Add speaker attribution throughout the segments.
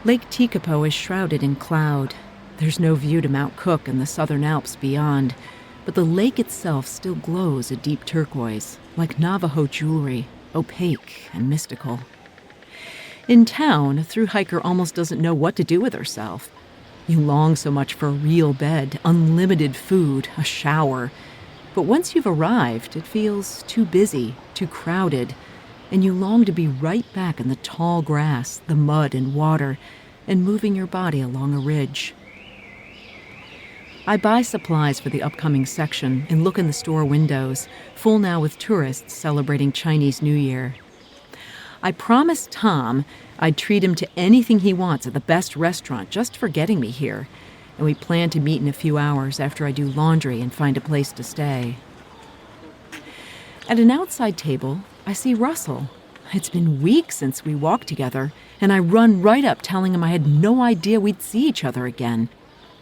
Speaker 1: Lake Tekapo is shrouded in cloud. There's no view to Mount Cook and the southern Alps beyond, but the lake itself still glows a deep turquoise, like Navajo jewelry, opaque and mystical. In town, a thru-hiker almost doesn't know what to do with herself. You long so much for a real bed, unlimited food, a shower. But once you've arrived, it feels too busy, too crowded, and you long to be right back in the tall grass, the mud and water, and moving your body along a ridge. I buy supplies for the upcoming section and look in the store windows, full now with tourists celebrating Chinese New Year. I promised Tom I'd treat him to anything he wants at the best restaurant just for getting me here, and we plan to meet in a few hours after I do laundry and find a place to stay. At an outside table, I see Russell. It's been weeks since we walked together, and I run right up telling him I had no idea we'd see each other again.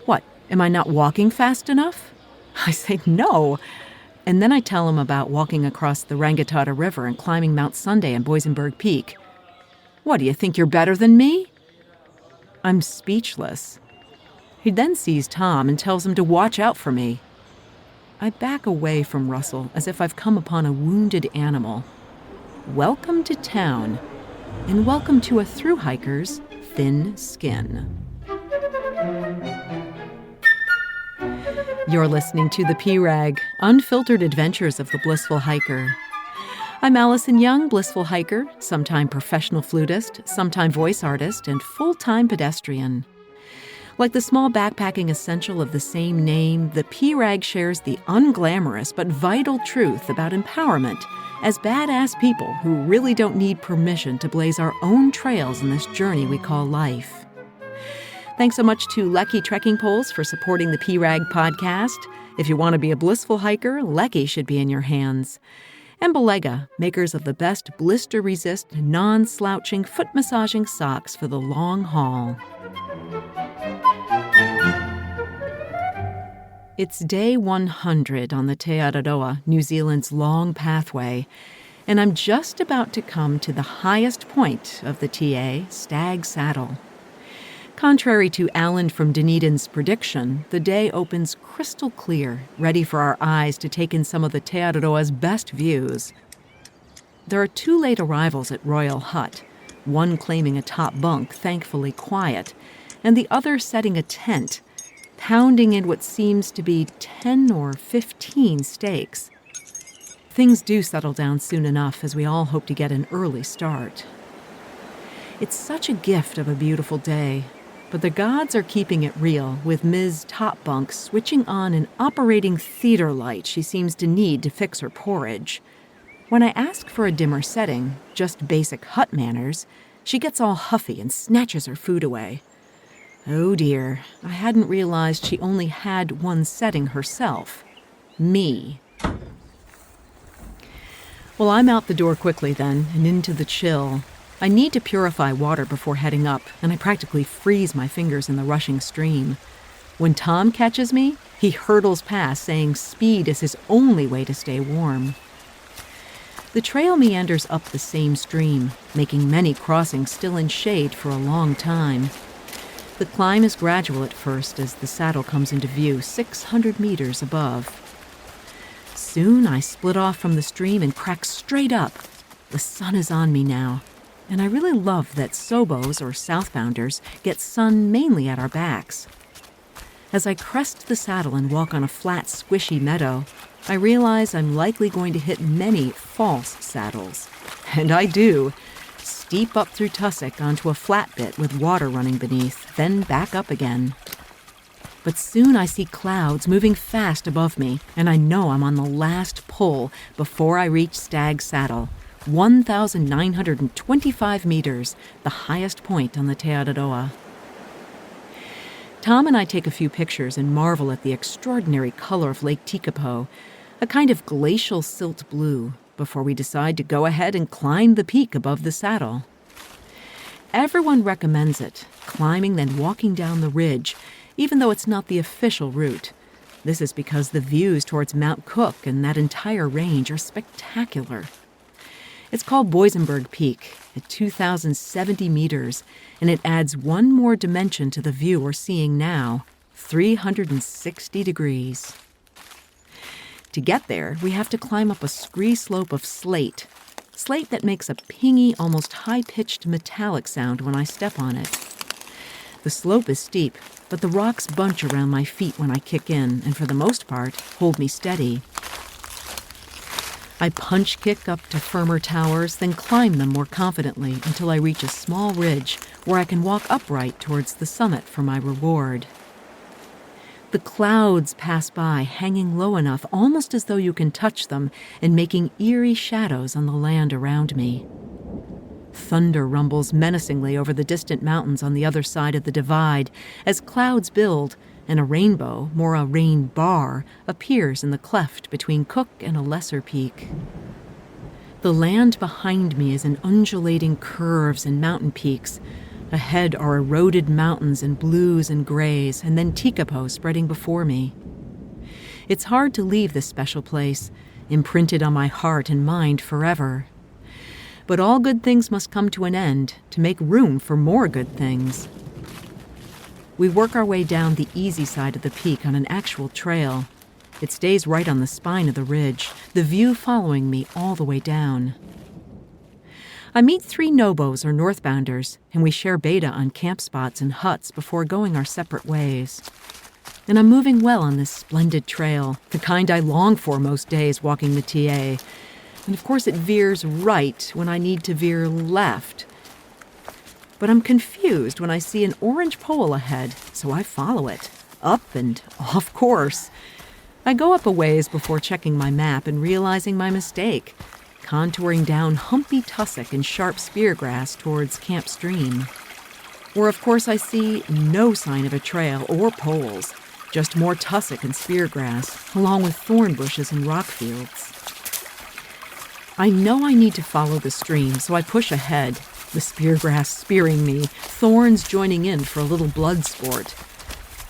Speaker 1: What, am I not walking fast enough? I say no. And then I tell him about walking across the Rangitata River and climbing Mount Sunday and Boysenberg Peak. What, do you think you're better than me? I'm speechless. He then sees Tom and tells him to watch out for me. I back away from Russell as if I've come upon a wounded animal. Welcome to town, and welcome to a thru-hiker's thin skin. You're listening to The P-Rag, Unfiltered Adventures of the Blissful Hiker. I'm Allison Young, blissful hiker, sometime professional flutist, sometime voice artist, and full-time pedestrian. Like the small backpacking essential of the same name, the P-Rag shares the unglamorous but vital truth about empowerment as badass people who really don't need permission to blaze our own trails in this journey we call life. Thanks so much to Lecky Trekking Poles for supporting the P-Rag podcast. If you want to be a blissful hiker, Lecky should be in your hands. And Belega, makers of the best blister-resist, non-slouching, foot-massaging socks for the long haul. It's day 100 on the Te Araroa, New Zealand's long pathway, and I'm just about to come to the highest point of the TA, Stag Saddle. Contrary to Alan from Dunedin's prediction, the day opens crystal clear, ready for our eyes to take in some of the Te Araroa's best views. There are 2 late arrivals at Royal Hut, one claiming a top bunk, thankfully quiet, and the other setting a tent, pounding in what seems to be 10 or 15 stakes. Things do settle down soon enough as we all hope to get an early start. It's such a gift of a beautiful day, but the gods are keeping it real, with Ms. Top Bunk switching on an operating theater light she seems to need to fix her porridge. When I ask for a dimmer setting, just basic hut manners, she gets all huffy and snatches her food away. Oh dear, I hadn't realized she only had one setting herself. Me. Well, I'm out the door quickly then, and into the chill. I need to purify water before heading up, and I practically freeze my fingers in the rushing stream. When Tom catches me, he hurtles past, saying speed is his only way to stay warm. The trail meanders up the same stream, making many crossings still in shade for a long time. The climb is gradual at first as the saddle comes into view 600 meters above. Soon I split off from the stream and crack straight up. The sun is on me now, and I really love that Sobos, or southbounders, get sun mainly at our backs. As I crest the saddle and walk on a flat, squishy meadow, I realize I'm likely going to hit many false saddles. And I do. Steep up through tussock onto a flat bit with water running beneath, then back up again. But soon I see clouds moving fast above me, and I know I'm on the last pull before I reach Stag Saddle, 1,925 meters, the highest point on the Te Araroa. Tom and I take a few pictures and marvel at the extraordinary color of Lake Tekapo, a kind of glacial silt blue, before we decide to go ahead and climb the peak above the saddle. Everyone recommends it, climbing then walking down the ridge, even though it's not the official route. This is because the views towards Mount Cook and that entire range are spectacular. It's called Boysenberg Peak at 2,070 meters, and it adds one more dimension to the view we're seeing now, 360 degrees. To get there, we have to climb up a scree slope of slate that makes a pingy, almost high-pitched metallic sound when I step on it. The slope is steep, but the rocks bunch around my feet when I kick in, and for the most part, hold me steady. I punch kick up to firmer towers, then climb them more confidently until I reach a small ridge where I can walk upright towards the summit for my reward. The clouds pass by, hanging low enough almost as though you can touch them and making eerie shadows on the land around me. Thunder rumbles menacingly over the distant mountains on the other side of the divide as clouds build and a rainbow, more a rain bar, appears in the cleft between Cook and a lesser peak. The land behind me is in undulating curves and mountain peaks. Ahead are eroded mountains in blues and grays, and then Tekapo spreading before me. It's hard to leave this special place, imprinted on my heart and mind forever. But all good things must come to an end to make room for more good things. We work our way down the easy side of the peak on an actual trail. It stays right on the spine of the ridge, the view following me all the way down. I meet 3 Nobos or northbounders, and we share beta on camp spots and huts before going our separate ways. And I'm moving well on this splendid trail, the kind I long for most days walking the TA. And of course it veers right when I need to veer left. But I'm confused when I see an orange pole ahead, so I follow it, up and off course. I go up a ways before checking my map and realizing my mistake, contouring down humpy tussock and sharp speargrass towards Camp Stream, where of course I see no sign of a trail or poles, just more tussock and speargrass, along with thorn bushes and rock fields. I know I need to follow the stream, so I push ahead, the speargrass spearing me, thorns joining in for a little blood sport.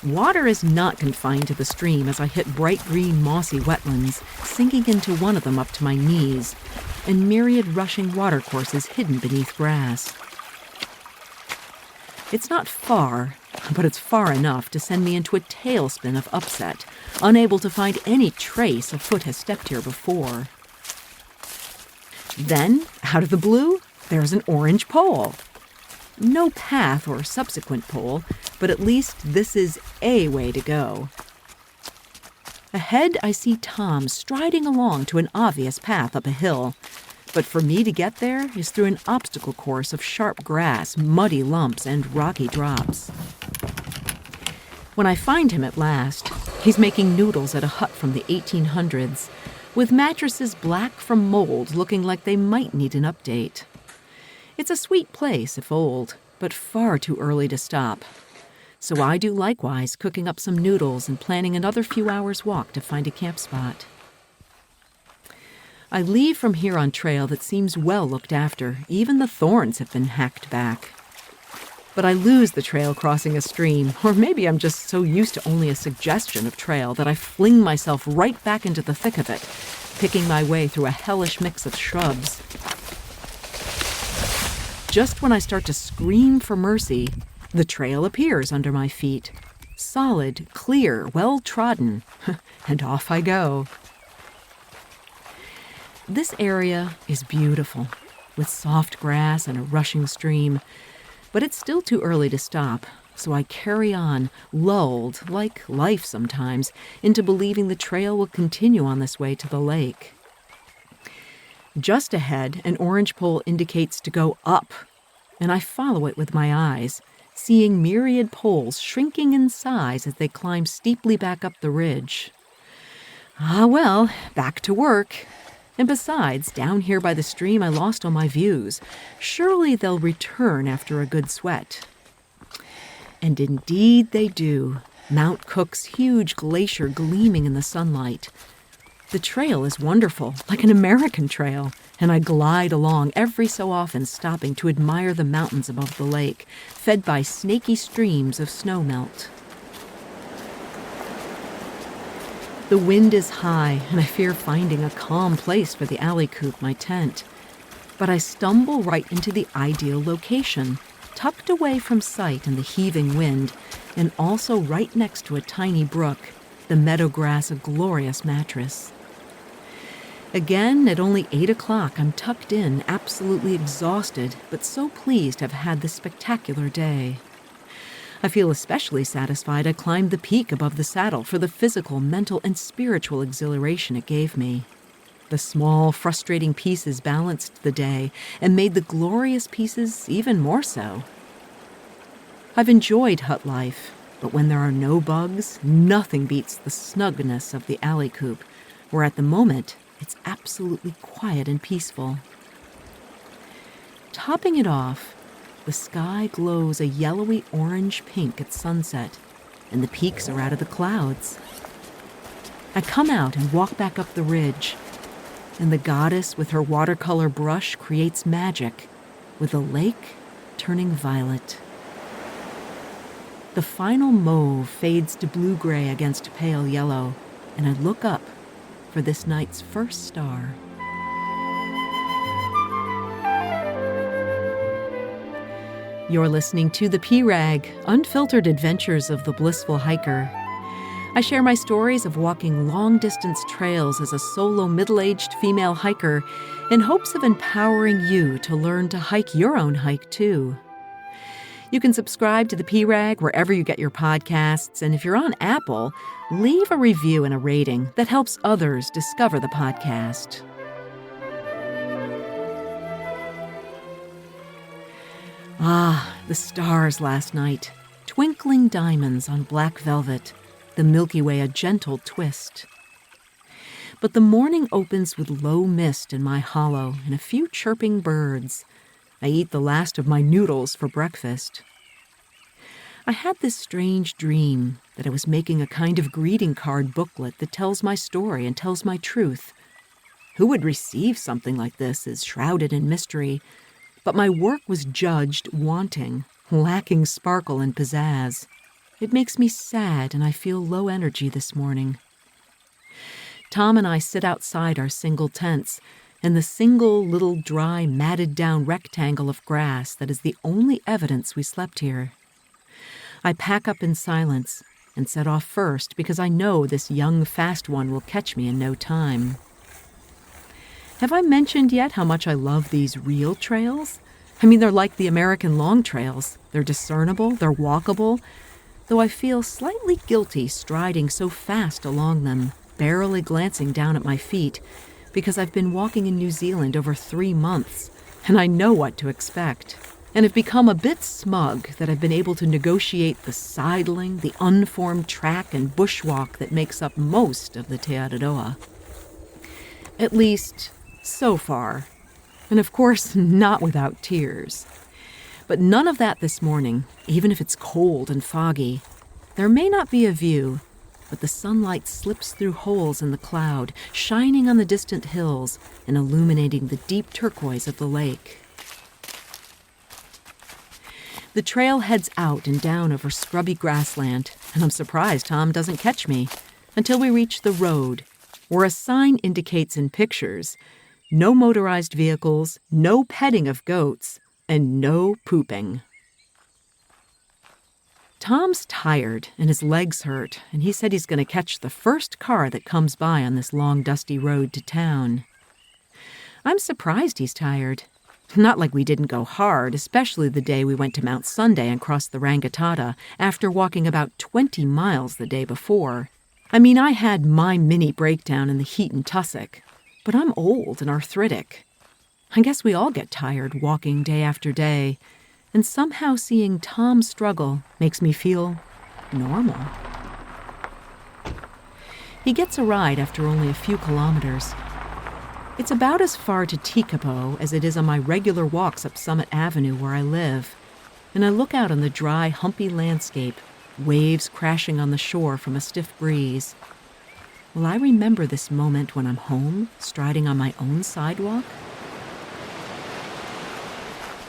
Speaker 1: Water is not confined to the stream as I hit bright green mossy wetlands, sinking into one of them up to my knees, and myriad rushing watercourses hidden beneath grass. It's not far, but it's far enough to send me into a tailspin of upset, unable to find any trace a foot has stepped here before. Then, out of the blue, there's an orange pole. No path or subsequent pole, but at least this is a way to go. Ahead, I see Tom striding along to an obvious path up a hill, but for me to get there is through an obstacle course of sharp grass, muddy lumps, and rocky drops. When I find him at last, he's making noodles at a hut from the 1800s, with mattresses black from mold looking like they might need an update. It's a sweet place if old, but far too early to stop. So I do likewise, cooking up some noodles and planning another few hours' walk to find a camp spot. I leave from here on trail that seems well looked after. Even the thorns have been hacked back. But I lose the trail crossing a stream, or maybe I'm just so used to only a suggestion of trail that I fling myself right back into the thick of it, picking my way through a hellish mix of shrubs. Just when I start to scream for mercy, the trail appears under my feet. Solid, clear, well-trodden, and off I go. This area is beautiful, with soft grass and a rushing stream, but it's still too early to stop, so I carry on, lulled, like life sometimes, into believing the trail will continue on this way to the lake. Just ahead, an orange pole indicates to go up, and I follow it with my eyes, seeing myriad poles shrinking in size as they climb steeply back up the ridge. Ah, well, back to work. And besides, down here by the stream I lost all my views. Surely they'll return after a good sweat. And indeed they do, Mount Cook's huge glacier gleaming in the sunlight. The trail is wonderful, like an American trail, and I glide along every so often, stopping to admire the mountains above the lake, fed by snaky streams of snowmelt. The wind is high, and I fear finding a calm place for the alley coop, my tent. But I stumble right into the ideal location, tucked away from sight in the heaving wind, and also right next to a tiny brook, the meadowgrass a glorious mattress. Again, at only 8 o'clock, I'm tucked in, absolutely exhausted, but so pleased to have had this spectacular day. I feel especially satisfied I climbed the peak above the saddle for the physical, mental, and spiritual exhilaration it gave me. The small, frustrating pieces balanced the day and made the glorious pieces even more so. I've enjoyed hut life, but when there are no bugs, nothing beats the snugness of the alley coop, where at the moment, it's absolutely quiet and peaceful. Topping it off, the sky glows a yellowy orange-pink at sunset, and the peaks are out of the clouds. I come out and walk back up the ridge, and the goddess with her watercolor brush creates magic, with the lake turning violet. The final mauve fades to blue-gray against pale yellow, and I look up for this night's first star. You're listening to The P-Rag, Unfiltered Adventures of the Blissful Hiker. I share my stories of walking long-distance trails as a solo middle-aged female hiker in hopes of empowering you to learn to hike your own hike, too. You can subscribe to The P-Rag wherever you get your podcasts, and if you're on Apple, leave a review and a rating that helps others discover the podcast. Ah, the stars last night, twinkling diamonds on black velvet, the Milky Way a gentle twist. But the morning opens with low mist in my hollow and a few chirping birds. I eat the last of my noodles for breakfast. I had this strange dream that I was making a kind of greeting card booklet that tells my story and tells my truth. Who would receive something like this is shrouded in mystery, but my work was judged wanting, lacking sparkle and pizzazz. It makes me sad and I feel low energy this morning. Tom and I sit outside our single tents, and the single little dry, matted-down rectangle of grass that is the only evidence we slept here. I pack up in silence and set off first because I know this young, fast one will catch me in no time. Have I mentioned yet how much I love these real trails? I mean, they're like the American long trails. They're discernible, they're walkable, though I feel slightly guilty striding so fast along them, barely glancing down at my feet, because I've been walking in New Zealand over 3 months, and I know what to expect, and have become a bit smug that I've been able to negotiate the sidling, the unformed track and bushwalk that makes up most of the Te Araroa. At least, so far. And of course, not without tears. But none of that this morning, even if it's cold and foggy. There may not be a view, but the sunlight slips through holes in the cloud, shining on the distant hills and illuminating the deep turquoise of the lake. The trail heads out and down over scrubby grassland, and I'm surprised Tom doesn't catch me, until we reach the road, where a sign indicates in pictures, no motorized vehicles, no petting of goats, and no pooping. Tom's tired and his legs hurt, and he said he's going to catch the first car that comes by on this long, dusty road to town. I'm surprised he's tired. Not like we didn't go hard, especially the day we went to Mount Sunday and crossed the Rangitata after walking about 20 miles the day before. I mean, I had my mini breakdown in the heat in Tussock, but I'm old and arthritic. I guess we all get tired walking day after day, and somehow seeing Tom struggle makes me feel normal. He gets a ride after only a few kilometers. It's about as far to Tekapo as it is on my regular walks up Summit Avenue where I live, and I look out on the dry, humpy landscape, waves crashing on the shore from a stiff breeze. Will I remember this moment when I'm home, striding on my own sidewalk?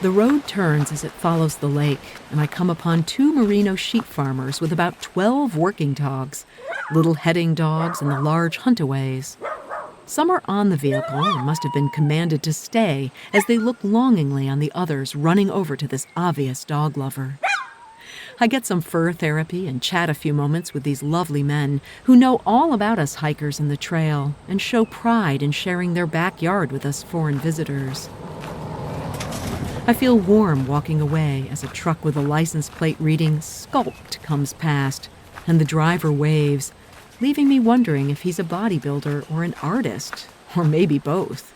Speaker 1: The road turns as it follows the lake, and I come upon 2 merino sheep farmers with about 12 working dogs, little heading dogs and the large huntaways. Some are on the vehicle and must have been commanded to stay as they look longingly on the others running over to this obvious dog lover. I get some fur therapy and chat a few moments with these lovely men who know all about us hikers in the trail and show pride in sharing their backyard with us foreign visitors. I feel warm walking away as a truck with a license plate reading "Sculpt" comes past, and the driver waves, leaving me wondering if he's a bodybuilder or an artist, or maybe both.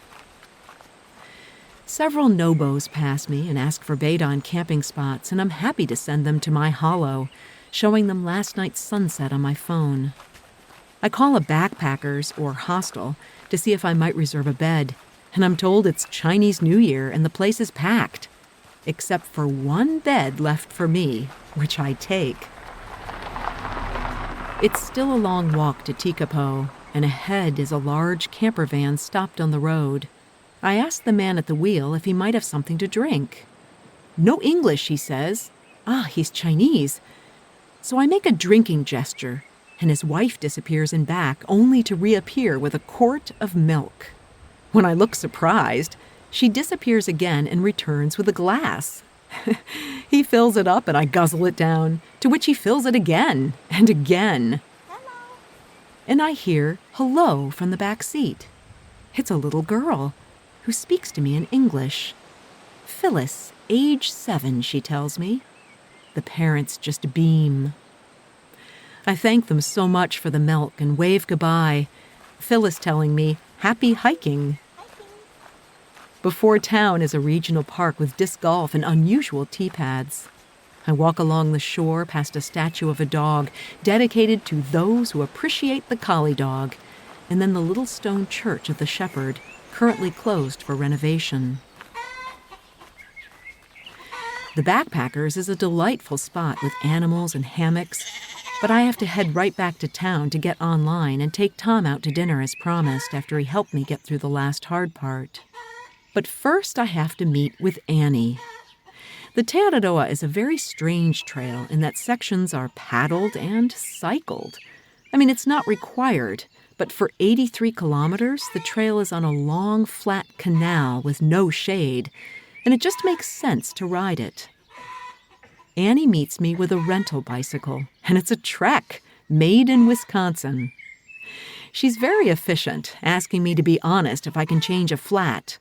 Speaker 1: Several nobos pass me and ask for bait on camping spots, and I'm happy to send them to my hollow, showing them last night's sunset on my phone. I call a backpackers or hostel to see if I might reserve a bed, and I'm told it's Chinese New Year and the place is packed, except for one bed left for me, which I take. It's still a long walk to Tekapo, and ahead is a large camper van stopped on the road. I ask the man at the wheel if he might have something to drink. "No English," he says. He's Chinese. So I make a drinking gesture, and his wife disappears in back, only to reappear with a quart of milk. When I look surprised, she disappears again and returns with a glass. He fills it up and I guzzle it down, to which he fills it again and again. Hello. And I hear hello from the back seat. It's a little girl who speaks to me in English. Phyllis, age 7, she tells me. The parents just beam. I thank them so much for the milk and wave goodbye, Phyllis telling me, "Happy hiking." Before town is a regional park with disc golf and unusual tee pads. I walk along the shore past a statue of a dog dedicated to those who appreciate the collie dog, and then the little stone church of the Shepherd, currently closed for renovation. The Backpackers is a delightful spot with animals and hammocks, but I have to head right back to town to get online and take Tom out to dinner as promised after he helped me get through the last hard part. But first I have to meet with Annie. The Araroa is a very strange trail in that sections are paddled and cycled. I mean, it's not required, but for 83 kilometers, the trail is on a long, flat canal with no shade, and it just makes sense to ride it. Annie meets me with a rental bicycle, and it's a Trek, made in Wisconsin. She's very efficient, asking me to be honest if I can change a flat.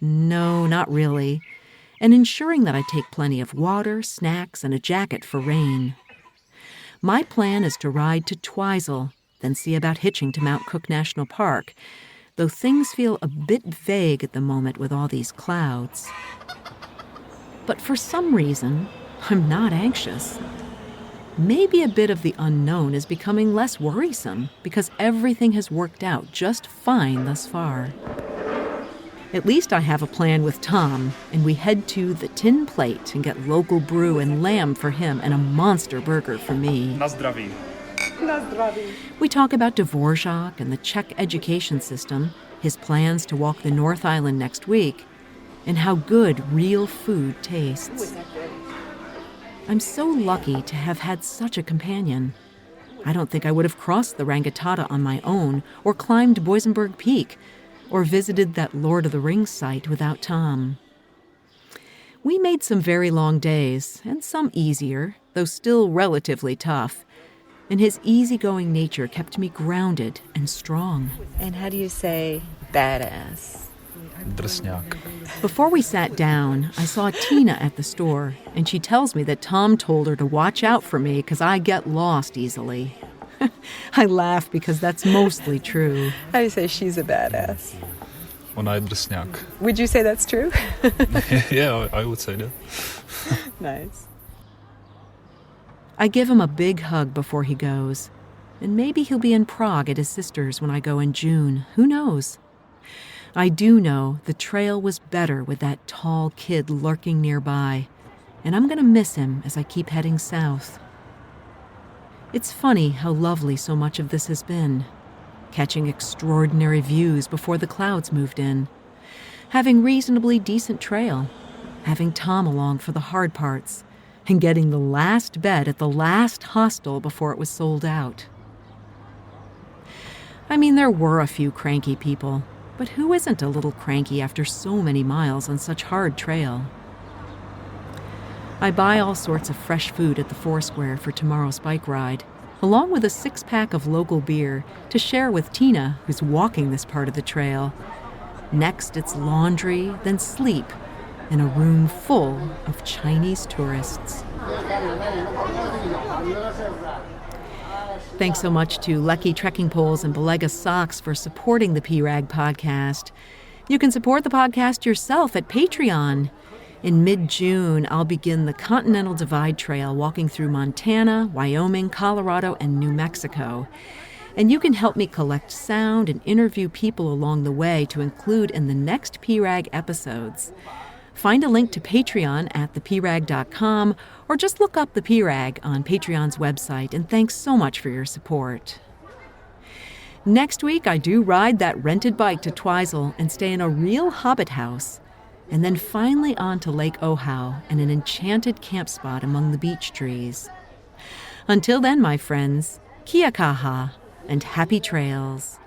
Speaker 1: No, not really, and ensuring that I take plenty of water, snacks, and a jacket for rain. My plan is to ride to Twizel, then see about hitching to Mount Cook National Park, though things feel a bit vague at the moment with all these clouds. But for some reason, I'm not anxious. Maybe a bit of the unknown is becoming less worrisome because everything has worked out just fine thus far. At least I have a plan with Tom, and we head to the Tin Plate and get local brew and lamb for him and a monster burger for me.
Speaker 2: Na zdraví.
Speaker 1: We talk about Dvorak and the Czech education system, his plans to walk the North Island next week, and how good real food tastes. I'm so lucky to have had such a companion. I don't think I would have crossed the Rangitata on my own, or climbed Boisenberg Peak, or visited that Lord of the Rings site without Tom. We made some very long days, and some easier, though still relatively tough, and his easygoing nature kept me grounded and strong.
Speaker 3: And how do you say badass?
Speaker 2: Drsňák.
Speaker 1: Before we sat down, I saw Tina at the store, and she tells me that Tom told her to watch out for me because I get lost easily. I laugh because that's mostly true.
Speaker 3: How do you say she's a badass?
Speaker 2: Ona je drsňák.
Speaker 3: Would you say that's true?
Speaker 2: Yeah, I would say that.
Speaker 3: Nice.
Speaker 1: I give him a big hug before he goes, and maybe he'll be in Prague at his sister's when I go in June. Who knows? I do know the trail was better with that tall kid lurking nearby, and I'm going to miss him as I keep heading south. It's funny how lovely so much of this has been. Catching extraordinary views before the clouds moved in. Having reasonably decent trail. Having Tom along for the hard parts. And getting the last bed at the last hostel before it was sold out. I mean, there were a few cranky people, but who isn't a little cranky after so many miles on such hard trail? I buy all sorts of fresh food at the Foursquare for tomorrow's bike ride, along with a 6-pack of local beer to share with Tina, who's walking this part of the trail. Next, it's laundry, then sleep, in a room full of Chinese tourists. Thanks so much to Lucky Trekking Poles and Belega Socks for supporting the PRAG podcast. You can support the podcast yourself at Patreon. In mid-June, I'll begin the Continental Divide Trail walking through Montana, Wyoming, Colorado, and New Mexico. And you can help me collect sound and interview people along the way to include in the next PRAG episodes. Find a link to Patreon at theprag.com or just look up the PRAG on Patreon's website, and thanks so much for your support. Next week, I do ride that rented bike to Twizel and stay in a real hobbit house, and then finally on to Lake Ohau and an enchanted camp spot among the beech trees. Until then, my friends, kia kaha and happy trails.